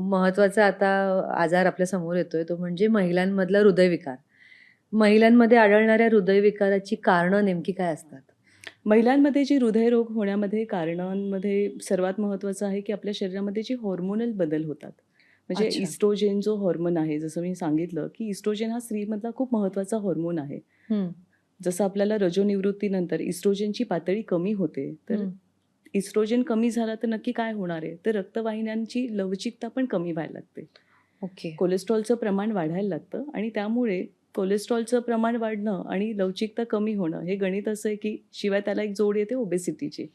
महत्त्वाचा आता आजार आपल्या समोर येतोय तो म्हणजे महिलांमधला हृदयविकार. महिलांमध्ये आढळणाऱ्या हृदयविकाराची कारणं नेमकी काय असतात? महिलांमध्ये जी हृदयरोग होण्यामध्ये कारणांमध्ये सर्वात महत्त्वाचं आहे, की आपल्या शरीरामध्ये जे हॉर्मोनल बदल होतात. म्हणजे अच्छा. इस्ट्रोजेन जो हॉर्मोन आहे, जसं मी सांगितलं, की इस्ट्रोजेन हा स्त्रीमधला खूप महत्त्वाचा हॉर्मोन आहे. हं, जसं आपल्याला रजोनिवृत्तीनंतर इस्ट्रोजेनची पातळी कमी होते, तर हं. इस्ट्रोजेन कमी झाला तर नक्की काय होणार आहे? तर रक्तवाहिन्यांची लवचिकता पण कमी व्हायला लागते. ओके. कोलेस्ट्रॉलचं प्रमाण वाढायला लागतं आणि त्यामुळे कोलेस्ट्रॉलचं प्रमाण वाढणं आणि लवचिकता कमी होणं हे गणित असं आहे, की शिवाय त्याला एक जोड येते ओबेसिटीची.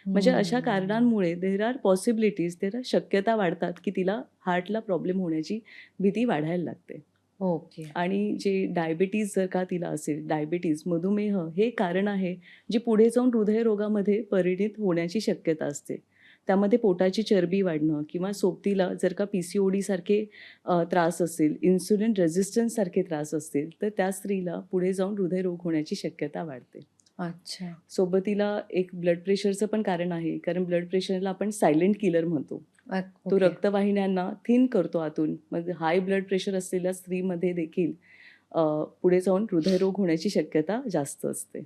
म्हणजे अशा हम्म. कारणांमुळे there are possibilities, there are शक्यता वाढतात, की तिला हार्टला प्रॉब्लेम होण्याची भीती वाढायला लागते. ओके. आणि जे डायबिटीज जर का तिला असेल, डायबिटीज, मधुमेह हे कारण आहे, जे पुढे जाऊन हृदयरोगामध्ये परिणित होण्याची शक्यता असते. त्यामध्ये पोटाची चरबी वाढणं किंवा सोबतीला जर का पी-सी-ओ-डी सारखे त्रास असेल, इन्सुलिन रेझिस्टन्ससारखे त्रास असतील, तर त्या स्त्रीला पुढे जाऊन हृदयरोग होण्याची शक्यता वाढते. अच्छा. सोबतीला एक ब्लड प्रेशरचं पण कारण आहे. कारण ब्लड प्रेशरला आपण सायलेंट किलर म्हणतो. तो ओके. रक्तवाहिन्यांना थिन करतो आतून. मग हाय ब्लड प्रेशर असलेल्या स्त्रीमध्ये देखील पुढे जाऊन हृदयरोग होण्याची शक्यता जास्त असते.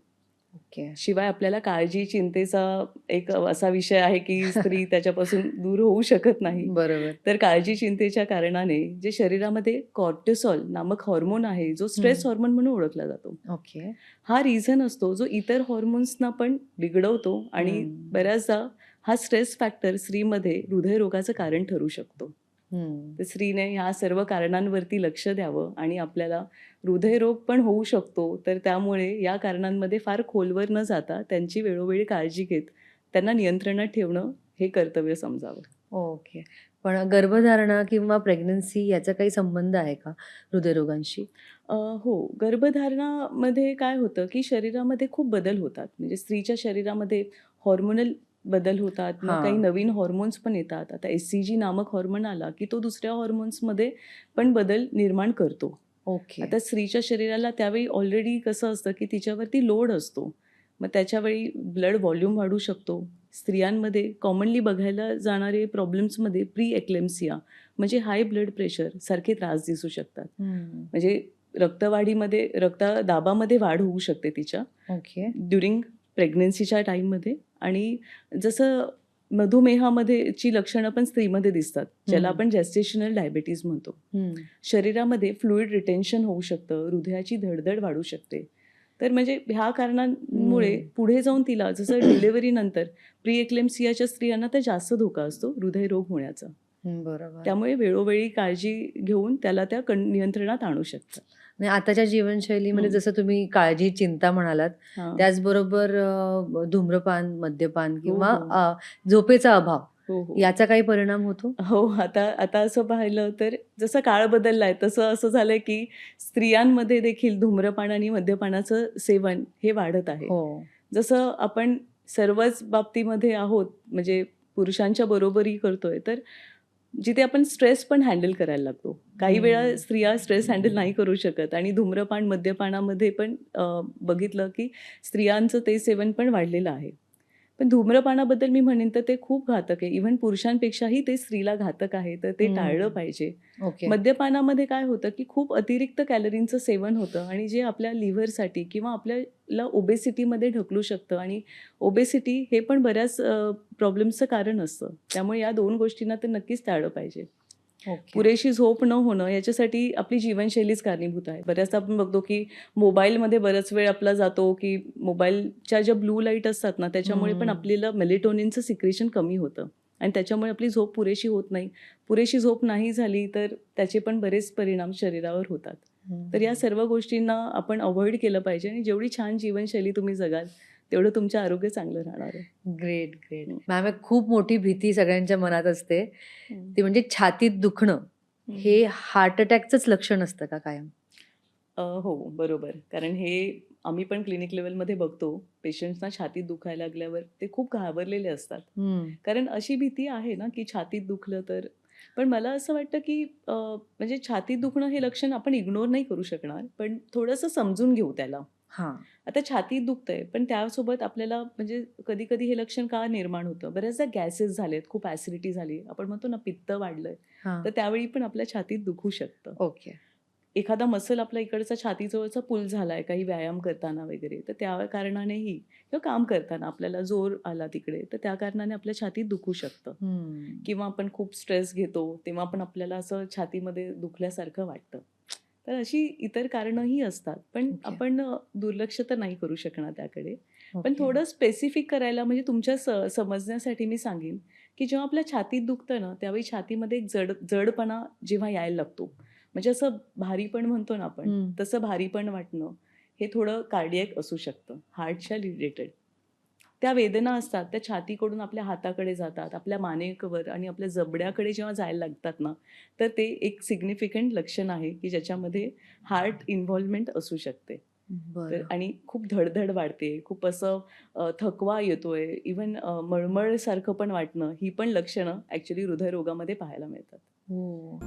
ओके. शिवाय आपल्याला काळजी, चिंतेचा एक असा विषय आहे, की स्त्री त्याच्यापासून दूर होऊ शकत नाही. बरोबर. तर काळजी, चिंतेच्या कारणाने जे शरीरामध्ये कॉर्टिसॉल नामक हार्मोन आहे, जो हं. स्ट्रेस हार्मोन म्हणून ओळखला जातो. ओके. हा रिझन असतो, जो इतर हॉर्मोन्सना पण बिघडवतो आणि हं. बऱ्याचदा हा स्ट्रेस फॅक्टर स्त्रीमध्ये हृदयरोगाचं कारण ठरू शकतो. हं. तर स्त्रीने ह्या सर्व कारणांवरती लक्ष द्यावं आणि आपल्याला हृदयरोग पण होऊ शकतो. तर त्यामुळे या कारणांमध्ये फार खोलवर न जाता त्यांची वेळोवेळी काळजी घेत त्यांना नियंत्रणात ठेवणं हे कर्तव्य समजावं. ओके. पण गर्भधारणा किंवा प्रेग्नन्सी याचा काही संबंध आहे का हृदयरोगांशी? हो, गर्भधारणामध्ये काय होतं, की शरीरामध्ये खूप बदल होतात. म्हणजे स्त्रीच्या शरीरामध्ये हॉर्मोनल बदल होतात. मग काही हां. नवीन हॉर्मोन्स पण येतात. आता एस-सी-जी नामक हॉर्मोन आला, की तो दुसऱ्या हॉर्मोन्समध्ये पण बदल निर्माण करतो. ओके. आता स्त्रीच्या शरीराला त्यावेळी ऑलरेडी कसं असतं, की तिच्यावरती लोड असतो. मग त्याच्यावेळी ब्लड व्हॉल्यूम वाढू शकतो. स्त्रियांमध्ये कॉमनली बघायला जाणारे प्रॉब्लेम्समध्ये प्री एक्लेम्सिया म्हणजे हाय ब्लड प्रेशर सारखे त्रास दिसू शकतात. हं. म्हणजे रक्तवाढीमध्ये रक्तदाबामध्ये वाढ होऊ शकते तिच्या ओके. ड्युरिंग प्रेग्नन्सीच्या टाईममध्ये आणि जसं मधुमेहामध्ये ची लक्षणं पण स्त्रीमध्ये दिसतात, ज्याला हं. आपण जेस्टेशनल डायबिटीज म्हणतो. हं. शरीरामध्ये फ्लुइड रिटेन्शन होऊ शकतं, हृदयाची धडधड वाढू शकते. तर म्हणजे ह्या कारणांमुळे हं. पुढे जाऊन तिला जसं डिलिव्हरीनंतर प्री एक्लेम्सियाच्या स्त्रियांना तर जास्त धोका असतो हृदयरोग होण्याचा. बरोबर. त्यामुळे वेळोवेळी काळजी घेऊन त्याला त्या नियंत्रणात आणू शकतात. आणि आताच्या जीवनशैलीमध्ये हं. जसं तुम्ही काळजी, चिंता म्हणालात, हां. त्याचबरोबर धूम्रपान, मद्यपान हो, किंवा हो. झोपेचा अभाव हो, हो. याचा काही परिणाम होतो? हो, आता आता असं पाहिलं तर जसं काळ बदलला आहे, तसं असं झालंय की स्त्रियांमध्ये देखील धूम्रपान आणि मद्यपानाचं सेवन हे वाढत आहे. हो. जसं आपण सर्वच बाबतीमध्ये आहोत, म्हणजे पुरुषांच्या बरोबरी करतोय, तर जिथे आपण स्ट्रेस पण हँडल करायला लागतो. काही वेळा हं. स्त्रिया स्ट्रेस हँडल नाही करू शकत आणि धूम्रपान, मद्यपानामध्ये पण बघितलं की स्त्रियांचं ते सेवन पण वाढलेलं आहे. पण धूम्रपानाबद्दल मी म्हणेन तर ते खूप घातक आहे. इव्हन पुरुषांपेक्षाही ते स्त्रीला घातक आहे, तर ते टाळलं हं. पाहिजे. ओके. मद्यपानामध्ये काय होतं, की खूप अतिरिक्त कॅलरीजचं सेवन होतं आणि जे आपल्या लिव्हरसाठी किंवा आपल्याला ओबेसिटीमध्ये ढकलू शकतं आणि ओबेसिटी हे पण बऱ्याच प्रॉब्लेम्सचं कारण असतं. त्यामुळे या 2 गोष्टींना तर नक्कीच टाळलं पाहिजे. ओके. पुरेशी झोप न होणं याच्यासाठी आपली जीवनशैलीच कारणीभूत आहे. बऱ्याचदा आपण बघतो, की मोबाईलमध्ये बराच वेळ आपला जातो, की मोबाईलच्या ज्या ब्लू लाईट असतात ना, त्याच्यामुळे पण हं. आपल्याला मेलेटोनिनचं सिक्रेशन कमी होतं आणि त्याच्यामुळे आपली झोप पुरेशी होत नाही. पुरेशी झोप नाही झाली, तर त्याचे पण बरेच परिणाम शरीरावर होतात. तर या हं. सर्व गोष्टींना आपण अव्हॉइड केलं पाहिजे आणि जेवढी छान जीवनशैली तुम्ही जगाल, तेवढं तुमचं आरोग्य चांगलं राहणार आहे. Great, great. हं. मॅम एक खूप मोठी भीती सगळ्यांच्या मनात असते. हं. ती म्हणजे छातीत दुखणं. हं. हे हार्ट अटॅकचंच लक्षण असतं का कायम? हो, बरोबर. कारण हे आम्ही पण क्लिनिक लेव्हलमध्ये बघतो. पेशंट्सना छातीत दुखायला लागल्यावर ते खूप घाबरलेले असतात. हं. कारण अशी भीती आहे ना, की छातीत दुखलं तर पण मला असं वाटतं, की म्हणजे छातीत दुखणं हे लक्षण आपण इग्नोर नाही करू शकणार, पण थोडंसं समजून घेऊ त्याला. हां. आता छातीत दुखतंय, पण त्यासोबत आपल्याला म्हणजे कधी-कधी हे लक्षण का निर्माण होतं? बऱ्याचदा गॅसेस झालेत, खूप ॲसिडिटी झाली. आपण म्हणतो ना पित्त वाढलंय, हां. तर त्यावेळी पण आपल्या छातीत दुखू शकतं. ओके. एखादा मसल आपला इकडचा छातीजवळचा पूल झालाय काही व्यायाम करताना वगैरे, तर त्या कारणानेही किंवा काम करताना आपल्याला जोर आला तिकडे, तर त्या कारणाने आपल्या छातीत दुखू शकतं. हं. किंवा आपण खूप स्ट्रेस घेतो, तेव्हा पण आपल्याला असं छातीमध्ये दुखल्यासारखं वाटतं. तर अशी इतर कारणंही असतात. पण ओके. आपण दुर्लक्ष तर नाही करू शकणार त्याकडे. पण ओके. थोडं स्पेसिफिक करायला म्हणजे तुमच्या समजण्यासाठी मी सांगेन, की जेव्हा आपल्या छातीत दुखतं ना, त्यावेळी छातीमध्ये एक जडपणा जेव्हा यायला लागतो, म्हणजे असं भारीपण म्हणतो ना आपण, हं. तसं भारीपण वाटणं, हे थोडं कार्डियक असू शकतं, हार्टच्या रिलेटेड. त्या वेदना असतात, त्या छातीकडून आपल्या हाताकडे जातात, आपल्या मानेवर आणि आपल्या जबड्याकडे जेव्हा जायला लागतात ना, तर ते एक सिग्निफिकंट लक्षण आहे, की ज्याच्यामध्ये हार्ट इन्व्हॉल्वमेंट असू शकते. तर बरं. आणि खूप धडधड वाढते, खूप असं थकवा येतोय, इव्हन मळमळसारखं पण वाटणं, ही पण लक्षणं ॲक्चुअली हृदयरोगामध्ये पाहायला मिळतात. हो.